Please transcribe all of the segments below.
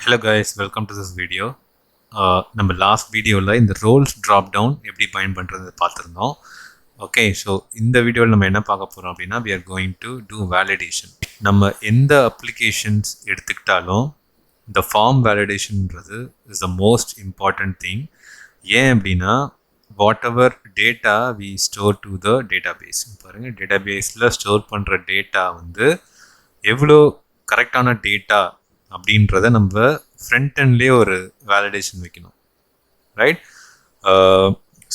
Hello guys, welcome to this video. நம்ம last வீடியோவில் இந்த ரோல்ஸ் ட்ராப் டவுன் எப்படி பயன்படுறது பார்த்துருந்தோம். ஓகே, ஸோ இந்த வீடியோவில் நம்ம என்ன பார்க்க போகிறோம் அப்படின்னா we are going to do validation. நம்ம எந்த அப்ளிகேஷன்ஸ் எடுத்துக்கிட்டாலும் இந்த ஃபார்ம் வேலிடேஷன்ன்றது is the most important thing. ஏன் அப்படின்னா whatever data we store to the database, பாருங்கள் டேட்டாபேஸில் ஸ்டோர் பண்ணுற டேட்டா வந்து எவ்வளோ கரெக்டான டேட்டா அப்படின்றத நம்ம ஃப்ரண்ட் எண்ட்லேயே ஒரு வேலிடேஷன் வைக்கணும், ரைட்?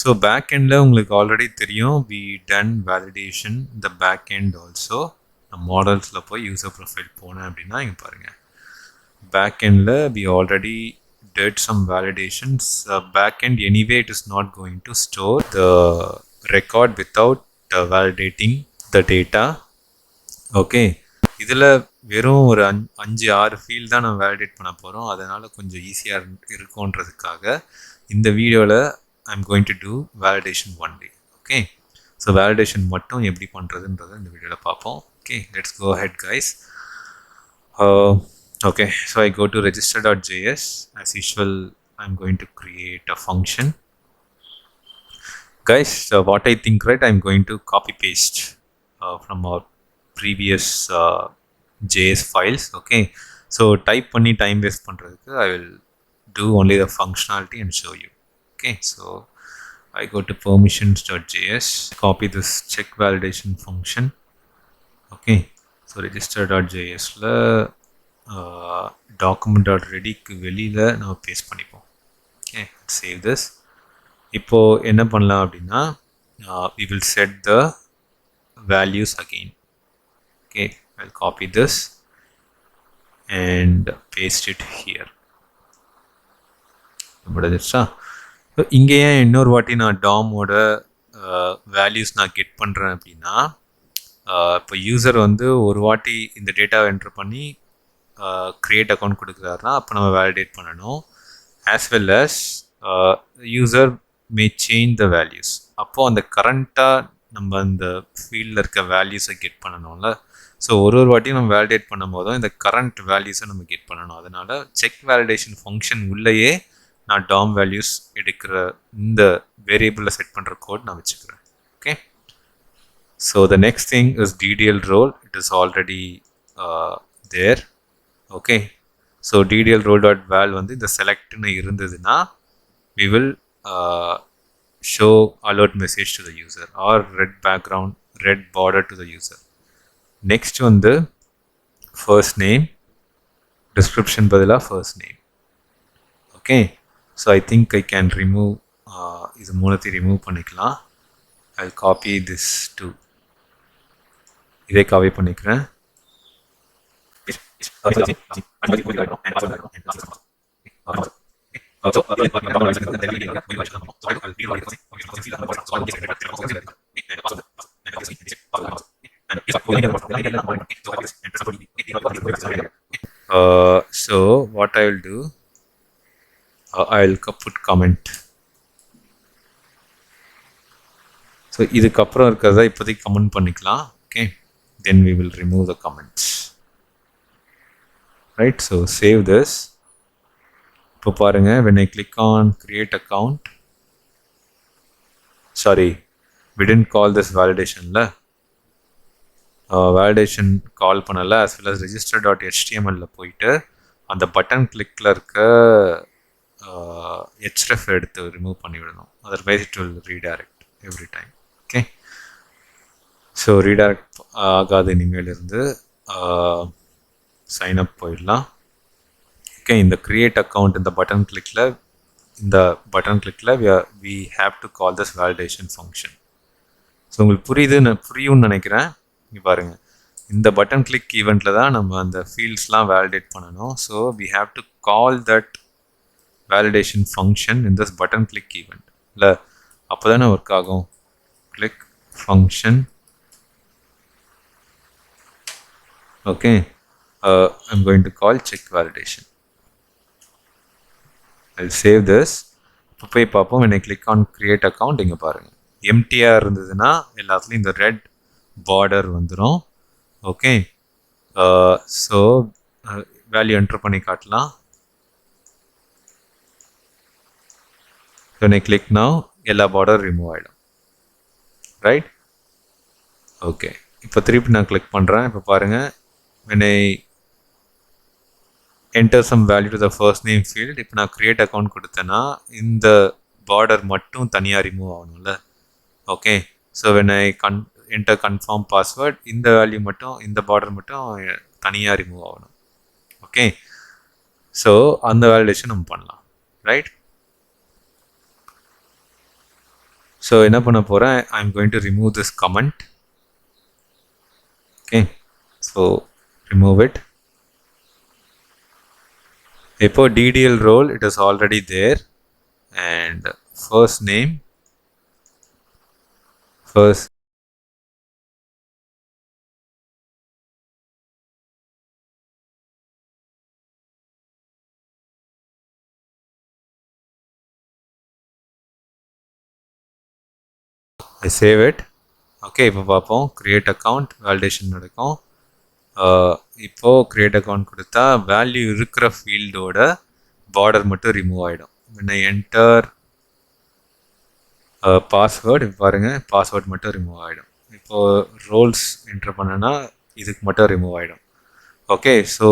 ஸோ பேக் எண்டில் உங்களுக்கு ஆல்ரெடி தெரியும் வி டன் வேலிடேஷன் இந்த பேக் எண்ட் ஆல்சோ. நான் மாடல்ஸில் போய் யூசர் ப்ரொஃபைல் போனேன் அப்படின்னா இங்கே பாருங்கள் பேக் எண்டில் we already did some validations. Back end anyway it is not going to store the record without validating the data. Okay, இதில் வெறும் ஒரு 5-6 ஃபீல்ட் தான் நம்ம வேலிடேட் பண்ண போகிறோம். அதனால் கொஞ்சம் ஈஸியாக இருக்கும்ன்றதுக்காக இந்த வீடியோவில் I'm going to do validation only. Okay, so validation மட்டும் எப்படி பண்ணுறதுன்றதை இந்த வீடியோவில் பார்ப்போம். Okay, let's go ahead guys. Okay, so I go to register.js. As usual, I'm going to create a function. Guys, what I think, right, I'm going to copy paste from our previous JS files. Okay, so type panni time waste pandradhukku I will do only the functionality and show you. Okay, so I go to permissions.js, copy this check validation function. Okay, so register.js la document.readyக்கு வெளியில் நம்ம paste பண்ணிப்போம். Okay, save this. இப்போது என்ன பண்ணலாம் அப்படின்னா we will set the values again. Okay, I'll copy this and paste it here. முடிஞ்சிருச்சா? இங்கே ஏன் இன்னொரு வாட்டி நான் டாமோட வேல்யூஸ் நான் கெட் பண்ணுறேன் அப்படின்னா இப்போ யூசர் வந்து ஒரு வாட்டி இந்த டேட்டாவை என்ட்ரு பண்ணி create அக்கௌண்ட் கொடுக்குறாருனா அப்போ நம்ம வேலிடேட் பண்ணணும். As well as user may change the values. அப்போது அந்த கரண்ட்டாக நம்ம அந்த ஃபீல்டில் இருக்க வேல்யூஸை கெட் பண்ணணும்ல. ஸோ ஒரு வாட்டியும் நம்ம வேலிடேட் பண்ணும் போதும் இந்த கரண்ட் வேல்யூஸை நம்ம கெட் பண்ணணும். அதனால் செக் வேலிடேஷன் ஃபங்க்ஷன் உள்ளேயே நான் டாம் வேல்யூஸ் எடுக்கிற இந்த வேரியபிளில் செட் பண்ணுற கோட் நான் வச்சுக்கிறேன். Okay, so the next thing is DDL role. It is already there. Okay, so DDL role.val வந்து இந்த செலக்ட்னு இருந்ததுன்னா we will show alert message to the user or red background, red border to the user. Next வந்து first name, description பதிலா first name. Okay, so I think I can remove இது மூலத்தை remove பண்ணிக்கலாம். I'll copy this too. இதை copy பண்ணிக்கிறேன். So what I will do, I will put comment. So இதுக்கப்புறம் இருக்கிறத இப்போதைக்கு கமெண்ட் பண்ணிக்கலாம். Okay, then we will remove the comments. Right, so save this. இப்போ பாருங்கள், when I click on create account, sorry, we didn't call this validation la, validation call பண்ணல. as well as register.html போயிட்டு அந்த button கிளிக்கில் இருக்க href எடுத்து remove பண்ணிவிடணும். otherwise it will redirect every time. Okay, so redirect ஆகாது இனிமேல் இருந்து. Sign up போயிடலாம். Okay, இந்த கிரியேட் அக்கௌண்ட் இந்த பட்டன் கிளிக்கில் we have to call this validation function. So உங்களுக்கு புரியும்னு நினைக்கிறேன். இங்கே பாருங்கள், இந்த பட்டன் கிளிக் ஈவெண்ட்டில் தான் நம்ம அந்த ஃபீல்ட்ஸ்லாம் வேலிடேட் பண்ணணும். So we have to call that validation function in this button click event. இல்லை அப்போ தானே ஒர்க் ஆகும். click function. Okay, I'm going to call check validation. I'll save this. இப்போ போய் பார்ப்போம். when I click on create account, இங்கே பாருங்கள் எம்டியாக இருந்ததுன்னா எல்லாத்துலேயும் இந்த ரெட் பார்டர் வந்துடும். ஓகே, ஸோ வேல்யூ என்ட்ரு பண்ணி காட்டலாம். when I click now எல்லா border remove ஆயிடும். Right? Okay. இப்போ திருப்பி நான் click பண்ணுறேன். இப்போ பாருங்க, when I enter some value to the first name field, இப்போ நான் create account கொடுத்தேன்னா இந்த border மட்டும் தனியாக remove ஆகணும்ல. Okay. So when I enter confirm password, இந்த வேல்யூ மட்டும், இந்த border மட்டும் தனியாக remove ஆகணும். Okay. So அந்த validation நம்ம பண்ணலாம். Right? So என்ன பண்ண போகிறேன், I'm going to remove this comment. Okay. So remove it. இப்போ DDL role, it is already there, and first name, first I save it. Okay, இப்போ பார்ப்போம், create account validation நடக்கும். இப்போ create account கொடுத்தா value இருக்கிற ஃபீல்டோட பார்டர் மட்டும் remove ஆகிடும். when I enter password, இப்போ பாருங்கள் பாஸ்வேர்ட் மட்டும் ரிமூவ் ஆகிடும். இப்போது ரோல்ஸ் என்டர் பண்ணனா இதுக்கு மட்டும் ரிமூவ் ஆகிடும். ஓகே, ஸோ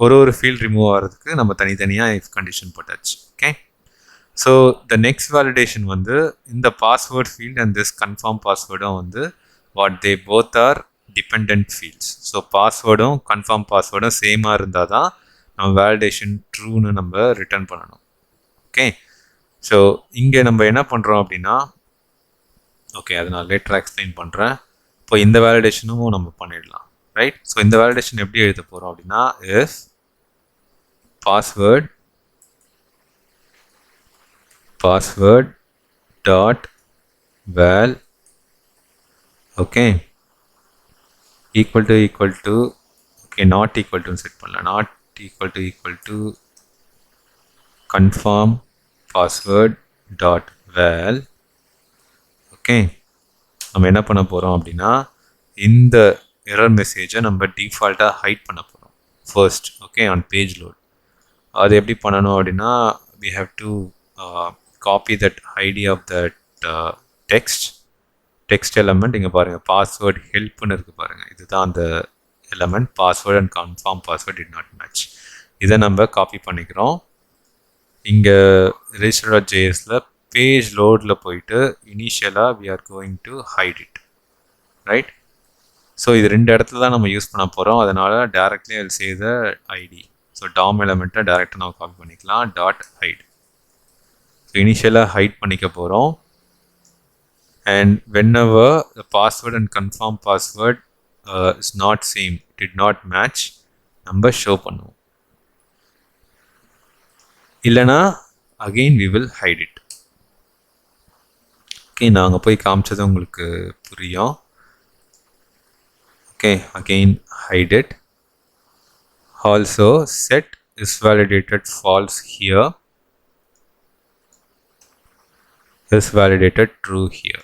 ஒரு ஃபீல்ட் ரிமூவ் ஆகிறதுக்கு நம்ம தனித்தனியாக இஃப் கண்டிஷன் போட்டாச்சு. Okay, so the next validation வந்து இந்த password field and this confirm பாஸ்வேர்டும் வந்து what they both are depend fields. So பாஸ்வேர்டும் கன்ஃபார்ம் பாஸ்வேர்டும் சேமாக இருந்தால் தான் நம்ம வேலிடேஷன் ட்ரூன்னு நம்ம ரிட்டர்ன் பண்ணணும். ஓகே, ஸோ இங்கே நம்ம என்ன பண்ணுறோம் அப்படின்னா, ஓகே அதை நான் லேட்டர் எக்ஸ்பிளைன் பண்ணுறேன். இப்போ இந்த வேலிடேஷனும் நம்ம பண்ணிடலாம். ரைட், ஸோ இந்த வேலிடேஷன் எப்படி எழுத போகிறோம் அப்படின்னா, if password dot val okay equal to okay not equal to set பண்ணலாம். Not equal to confirm password dot val. Okay, நம்ம என்ன பண்ண போகிறோம் அப்படின்னா, இந்த எரர் மெசேஜை நம்ம டிஃபால்ட்டாக ஹைட் பண்ண போகிறோம் first. Okay, on page load அது எப்படி பண்ணணும் அப்படின்னா, we have to copy that id of that text element. இங்கே பாருங்கள் பாஸ்வேர்ட் ஹெல்ப்னு இருக்குது பாருங்கள், இதுதான் அந்த element. Password and confirm password did not match. இதை நம்ம காப்பி பண்ணிக்கிறோம். இங்கே register.jsல பேஜ் லோடில் போயிட்டு இனிஷியலாக we are going to hide it. Right, so இது ரெண்டு இடத்துல தான் நம்ம யூஸ் பண்ண போகிறோம். அதனால் directly I'll say the id. So DOM எலமெண்ட்டை டேரெக்டாக நம்ம காப்பி பண்ணிக்கலாம். Dot hide. ஸோ இனிஷியலாக ஹைட் பண்ணிக்க போகிறோம். And whenever the password and confirm password is not same, did not match, நம்ம ஷோ பண்ணுவோம். இல்லைனா again we will hide it. Okay, நாங்கள் போய் காமிச்சது உங்களுக்கு புரியும். Okay, again hide it. Also set is validated false here, is validated true here.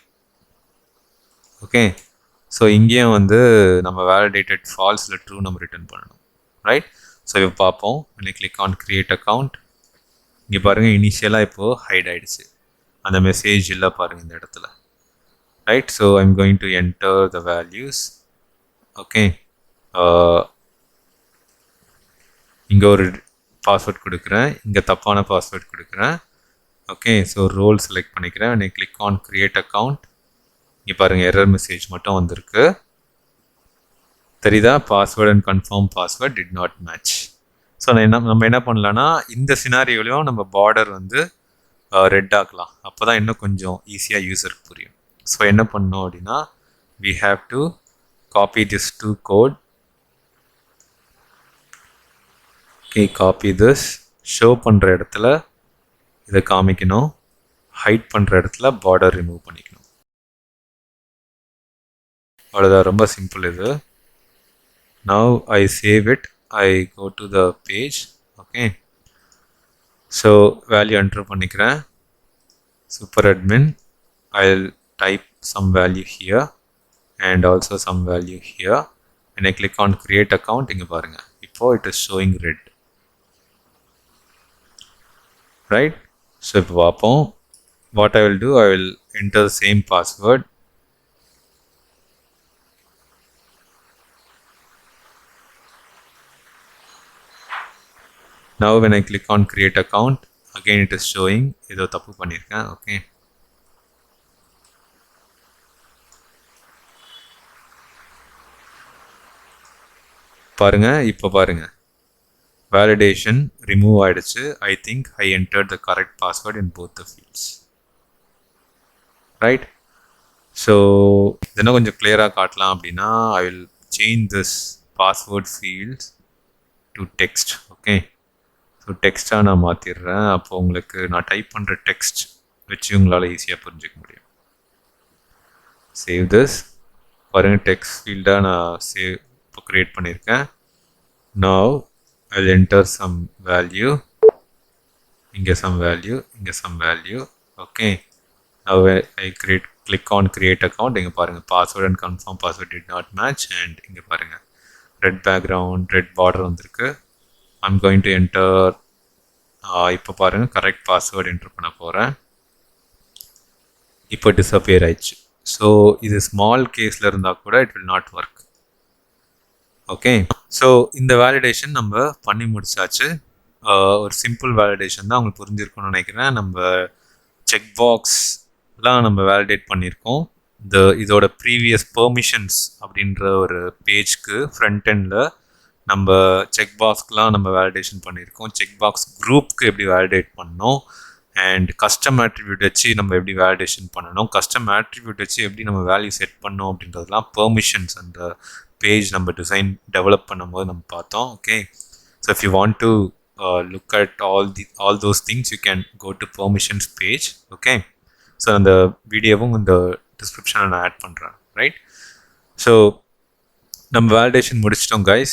Okay, so இங்கேயும் வந்து நம்ம validated false இல்லை true நம்ம ரிட்டர்ன் பண்ணணும். ரைட், ஸோ இப்போ பார்ப்போம். when I click on create account, இங்கே பாருங்கள் இனிஷியலாக இப்போது ஹைட் ஆகிடுச்சு, அந்த மெசேஜ் இல்லை பாருங்கள் இந்த இடத்துல. Right, so I'm going to enter the values. Okay, இங்கே ஒரு பாஸ்வேர்ட் கொடுக்குறேன், இங்கே தப்பான பாஸ்வேர்ட் கொடுக்குறேன். ஓகே, ஸோ ரோல் செலக்ட் பண்ணிக்கிறேன். when I click on create account, இங்கே பாருங்கள் எரர் மெசேஜ் மட்டும் வந்திருக்கு. தெரியுதா, password and confirm password did not match. So நம்ம என்ன பண்ணலான்னா, இந்த சினாரியோலையும் நம்ம பார்டர் வந்து ரெட் ஆக்கலாம். அப்போ தான் இன்னும் கொஞ்சம் ஈஸியாக யூஸருக்கு புரியும். ஸோ என்ன பண்ணோம் அப்படின்னா, we have to copy this to code. Okay, copy this, show பண்ணுற இடத்துல இதை காமிக்கணும், ஹைட் பண்ணுற இடத்துல பார்டர் ரிமூவ் பண்ணிக்கணும். அவ்வளோதான், ரொம்ப சிம்பிள் இது. now I save it, I go to the page. okay, so value enter பண்ணிக்கிறேன். super admin, I'll type some value here and also some value here. when I click on create account, இங்கே பாருங்க இப்போ it is showing red. right, so இப்போ பார்ப்போம். What I will do, I will enter the same password. Now when I click on create account, again it is showing ஏதோ தப்பு பண்ணியிருக்கேன். Okay, பாருங்க, இப்போ பாருங்க, validation remove ஆயிடுச்சு. I think I entered the correct password in both the fields, right? So இதெல்லாம் கொஞ்சம் கிளியராக காட்டலாம் அப்படின்னா, I will change this password field to text. Okay, so டெக்ஸ்ட்டாக நான் மாற்றிடுறேன். அப்போ உங்களுக்கு நான் டைப் பண்ணுற டெக்ஸ்ட் வச்சு உங்களால் ஈஸியாக புரிஞ்சிக்க முடியும். Save this. பாருங்கள், டெக்ஸ்ட் ஃபீல்டாக நான் இப்போ க்ரியேட் பண்ணியிருக்கேன். Now I will enter some value, இங்கே சம் வேல்யூ, இங்கே some value. Okay, now I click on create account. இங்கே பாருங்கள், password and confirm password did not match. And இங்கே பாருங்கள், ரெட் பேக்ரவுண்ட், ரெட் பார்டர் வந்திருக்கு. I'm going to enter, இப்போ பாருங்கள், correct password enter பண்ண போகிறேன். இப்போ டிஸப்பியர் ஆயிடுச்சு. ஸோ இது ஸ்மால் கேஸில் இருந்தால் கூட it will not work. Okay, so இந்த வேலிடேஷன் நம்ம பண்ணி முடிச்சாச்சு. ஒரு சிம்பிள் வேலிடேஷன் தான், உங்களுக்கு புரிஞ்சிருக்கும்னு நினைக்கிறேன். நம்ம செக் பாக்ஸ்லாம் நம்ம வேலிடேட் பண்ணியிருக்கோம். இதோட ப்ரீவியஸ் பெர்மிஷன்ஸ் அப்படின்ற ஒரு பேஜ்க்கு ஃப்ரண்ட் எண்டில் நம்ம செக் பாக்ஸ்க்கெலாம் நம்ம வேலிடேஷன் பண்ணியிருக்கோம். செக் பாக்ஸ் குரூப்க்கு எப்படி வேலிடேட் பண்ணணும், அண்ட் கஸ்டம் ஆட்ரிபியூட் வச்சு நம்ம எப்படி வேலிடேஷன் பண்ணணும், கஸ்டம் ஆட்ரிபியூட் வச்சு எப்படி நம்ம வேல்யூ செட் பண்ணோம் அப்படின்றதுலாம் பெர்மிஷன்ஸ் அந்த பேஜ் நம்ம டிசைன் டெவலப் பண்ணும்போது நம்ம பார்த்தோம். Okay, so if you want to look at all those things you can go to permissions page. Okay, so அந்த வீடியோவும் இந்த டிஸ்கிரிப்ஷனில் நான் ஆட் பண்ணுறேன், ரைட்? ஸோ நம்ம validation முடிச்சிட்டோம் guys.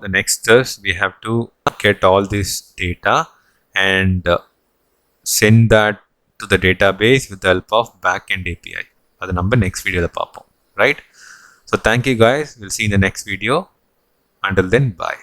The next is we have to get all this data and send that to the database with the help of backend API. அது நம்ம next videoல பார்ப்போம், right? So thank you guys. We'll see you in the next video. Until then, bye.